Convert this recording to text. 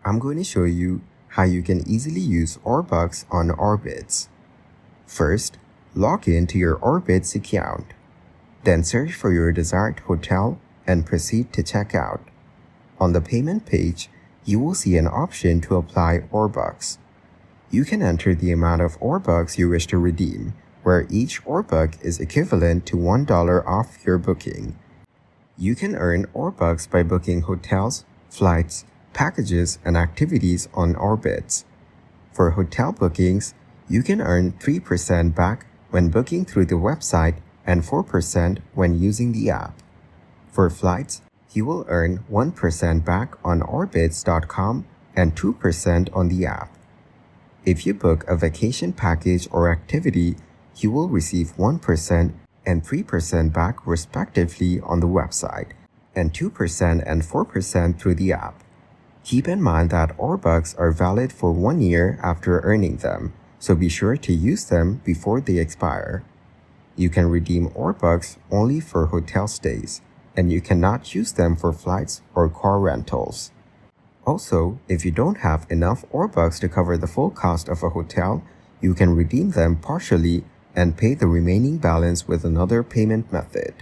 I'm going to show you how you can easily use Orbucks on Orbitz. First, log in to your Orbitz account. Then search for your desired hotel and proceed to check out. On the payment page, you will see an option to apply Orbucks. You can enter the amount of Orbucks you wish to redeem, where each Orbuck is equivalent to $1 off your booking. You can earn Orbucks by booking hotels, flights, packages, and activities on Orbitz. For hotel bookings, you can earn 3% back when booking through the website and 4% when using the app. For flights, you will earn 1% back on Orbitz.com and 2% on the app. If you book a vacation package or activity, you will receive 1% and 3% back respectively on the website, and 2% and 4% through the app. Keep in mind that Orbucks are valid for 1 year after earning them, so be sure to use them before they expire. You can redeem Orbucks only for hotel stays, and you cannot use them for flights or car rentals. Also, if you don't have enough Orbucks to cover the full cost of a hotel, you can redeem them partially and pay the remaining balance with another payment method.